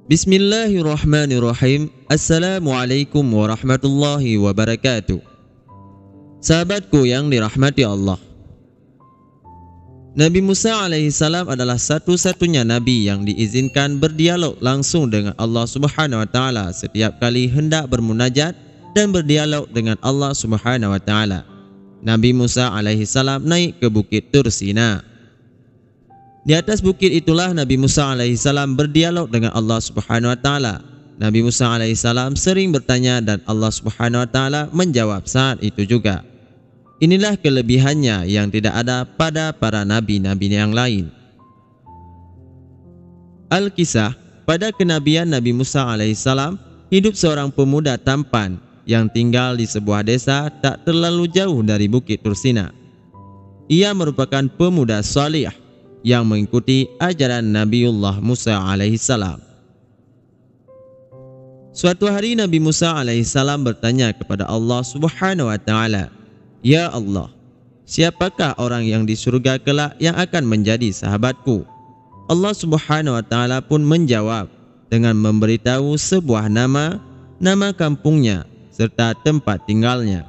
Bismillahirrahmanirrahim. Assalamualaikum warahmatullahi wabarakatuh. Sahabatku yang dirahmati Allah, Nabi Musa alaihissalam adalah satu-satunya nabi yang diizinkan berdialog langsung dengan Allah Subhanahu wa taala setiap kali hendak bermunajat dan berdialog dengan Allah Subhanahu wa taala. Nabi Musa alaihissalam naik ke Bukit Tur Sina. Di atas bukit itulah Nabi Musa alaihissalam berdialog dengan Allah Subhanahu wa taala. Nabi Musa alaihissalam sering bertanya dan Allah Subhanahu wa taala menjawab saat itu juga. Inilah kelebihannya yang tidak ada pada para nabi-nabi yang lain. Al-Kisah, pada kenabian Nabi Musa alaihissalam, hidup seorang pemuda tampan yang tinggal di sebuah desa tak terlalu jauh dari Bukit Tur Sina. Ia merupakan pemuda salih yang mengikuti ajaran Nabiullah Musa alaihissalam. Suatu hari Nabi Musa alaihissalam bertanya kepada Allah Subhanahu wa taala, "Ya Allah, siapakah orang yang di surga kelak yang akan menjadi sahabatku?" Allah Subhanahu wa taala pun menjawab dengan memberitahu sebuah nama kampungnya serta tempat tinggalnya.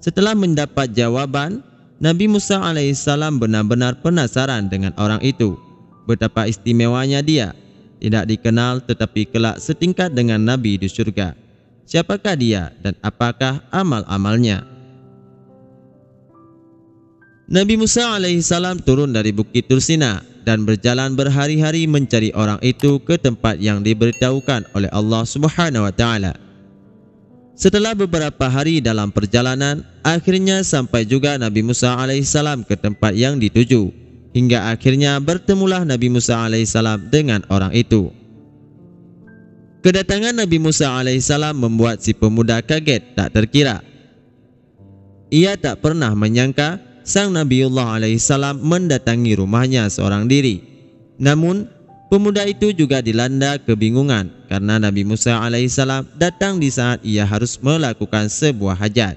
Setelah mendapat jawaban, Nabi Musa alaihissalam benar-benar penasaran dengan orang itu. Betapa istimewanya dia, tidak dikenal tetapi kelak setingkat dengan Nabi di surga. Siapakah dia dan apakah amal-amalnya? Nabi Musa alaihissalam turun dari Bukit Tur Sina dan berjalan berhari-hari mencari orang itu ke tempat yang diberitahukan oleh Allah Subhanahu wa taala. Setelah beberapa hari dalam perjalanan, akhirnya sampai juga Nabi Musa alaihissalam ke tempat yang dituju. Hingga akhirnya bertemulah Nabi Musa alaihissalam dengan orang itu. Kedatangan Nabi Musa alaihissalam membuat si pemuda kaget tak terkira. Ia tak pernah menyangka sang Nabiullah alaihissalam mendatangi rumahnya seorang diri. Namun, pemuda itu juga dilanda kebingungan karena Nabi Musa alaihissalam datang di saat ia harus melakukan sebuah hajat.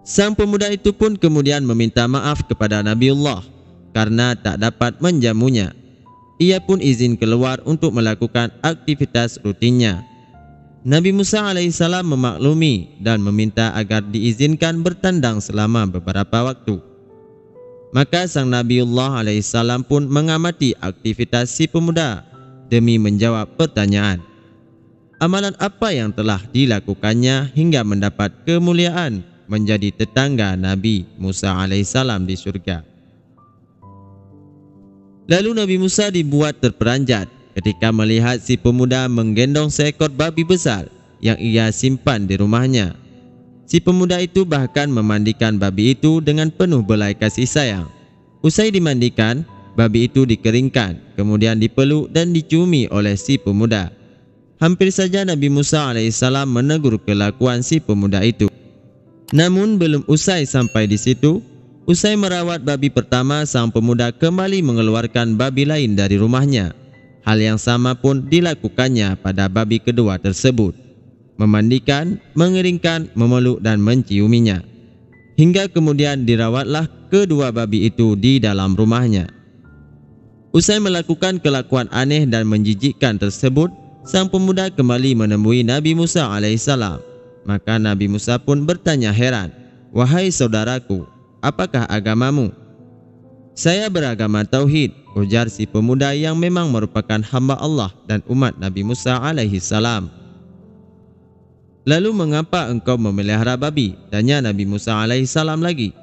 Sang pemuda itu pun kemudian meminta maaf kepada Nabiullah karena tak dapat menjamunya. Ia pun izin keluar untuk melakukan aktivitas rutinnya. Nabi Musa alaihissalam memaklumi dan meminta agar diizinkan bertandang selama beberapa waktu. Maka sang Nabiullah alaihissalam pun mengamati aktivitas si pemuda demi menjawab pertanyaan. Amalan apa yang telah dilakukannya hingga mendapat kemuliaan menjadi tetangga Nabi Musa alaihissalam di surga. Lalu Nabi Musa dibuat terperanjat ketika melihat si pemuda menggendong seekor babi besar yang ia simpan di rumahnya. Si pemuda itu bahkan memandikan babi itu dengan penuh belai kasih sayang. Usai dimandikan, babi itu dikeringkan, kemudian dipeluk dan diciumi oleh si pemuda. Hampir saja Nabi Musa alaihissalam menegur kelakuan si pemuda itu. Namun belum usai sampai di situ, usai merawat babi pertama, sang pemuda kembali mengeluarkan babi lain dari rumahnya. Hal yang sama pun dilakukannya pada babi kedua tersebut. Memandikan, mengeringkan, memeluk dan menciuminya. Hingga kemudian dirawatlah kedua babi itu di dalam rumahnya. Usai melakukan kelakuan aneh dan menjijikkan tersebut, sang pemuda kembali menemui Nabi Musa alaihissalam. Maka Nabi Musa pun bertanya heran, "Wahai saudaraku, apakah agamamu?" "Saya beragama tauhid," ujar si pemuda yang memang merupakan hamba Allah dan umat Nabi Musa alaihissalam. "Lalu mengapa engkau memelihara babi?" tanya Nabi Musa alaihissalam lagi.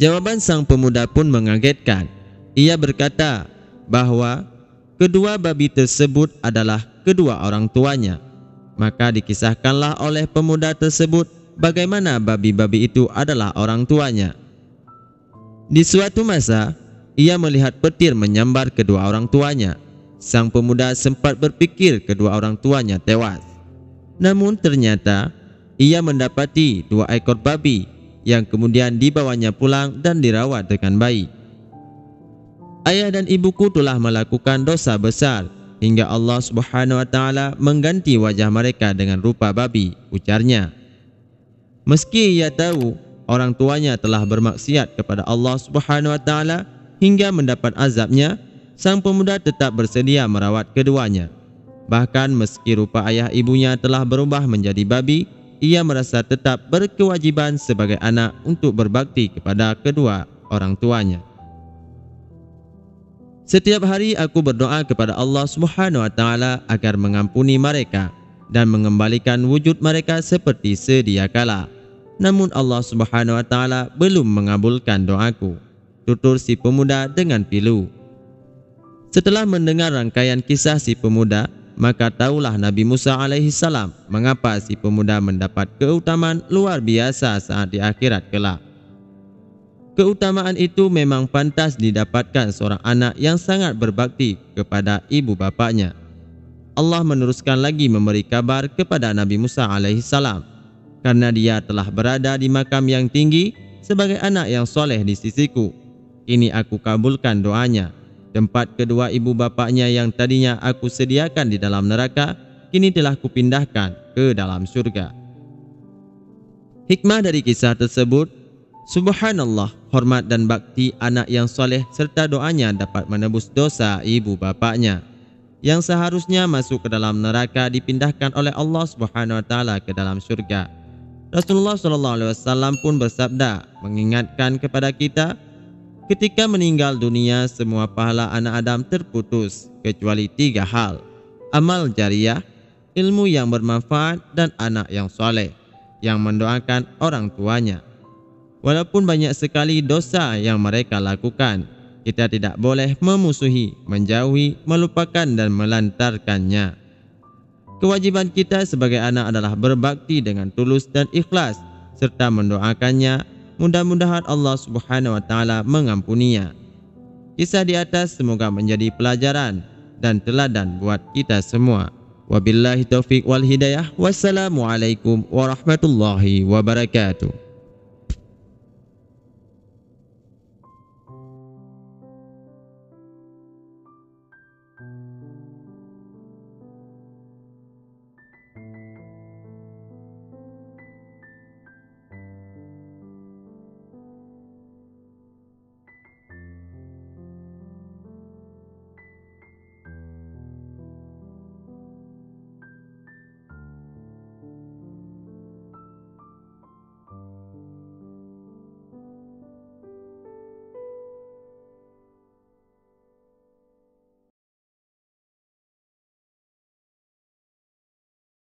Jawaban sang pemuda pun mengagetkan. Ia berkata bahwa kedua babi tersebut adalah kedua orang tuanya. Maka dikisahkanlah oleh pemuda tersebut bagaimana babi-babi itu adalah orang tuanya. Di suatu masa, ia melihat petir menyambar kedua orang tuanya. Sang pemuda sempat berpikir kedua orang tuanya tewas. Namun ternyata ia mendapati 2 ekor babi yang kemudian dibawanya pulang dan dirawat dengan baik. "Ayah dan ibuku telah melakukan dosa besar hingga Allah Subhanahu wa taala mengganti wajah mereka dengan rupa babi," ujarnya. Meski ia tahu orang tuanya telah bermaksiat kepada Allah Subhanahu wa taala hingga mendapat azabnya, sang pemuda tetap bersedia merawat keduanya. Bahkan meski rupa ayah ibunya telah berubah menjadi babi, ia merasa tetap berkewajiban sebagai anak untuk berbakti kepada kedua orang tuanya. Setiap hari aku berdoa kepada Allah Subhanahu wa taala agar mengampuni mereka dan mengembalikan wujud mereka seperti sedia kala. Namun Allah Subhanahu wa taala belum mengabulkan doaku, tutur si pemuda dengan pilu. Setelah mendengar rangkaian kisah si pemuda, maka tahulah Nabi Musa alaihi salam mengapa si pemuda mendapat keutamaan luar biasa saat di akhirat kelak. Keutamaan itu memang pantas didapatkan seorang anak yang sangat berbakti kepada ibu bapaknya. Allah meneruskan lagi memberi kabar kepada Nabi Musa alaihi salam, karena dia telah berada di makam yang tinggi sebagai anak yang soleh di sisiku. Ini aku kabulkan doanya. Tempat kedua ibu bapaknya yang tadinya aku sediakan di dalam neraka, kini telah kupindahkan ke dalam surga. Hikmah dari kisah tersebut, subhanallah, hormat dan bakti anak yang soleh serta doanya dapat menebus dosa ibu bapaknya yang seharusnya masuk ke dalam neraka dipindahkan oleh Allah Subhanahu wa taala ke dalam surga. Rasulullah SAW pun bersabda mengingatkan kepada kita, ketika meninggal dunia semua pahala anak Adam terputus kecuali 3 hal: amal jariah, ilmu yang bermanfaat, dan anak yang soleh yang mendoakan orang tuanya. Walaupun banyak sekali dosa yang mereka lakukan, kita tidak boleh memusuhi, menjauhi, melupakan dan melantarkannya. Kewajiban kita sebagai anak adalah berbakti dengan tulus dan ikhlas serta mendoakannya. Mudah-mudahan Allah Subhanahu wa taala mengampuninya. Kisah di atas semoga menjadi pelajaran dan teladan buat kita semua. Wabillahi taufiq wal hidayah. Wassalamualaikum warahmatullahi wabarakatuh.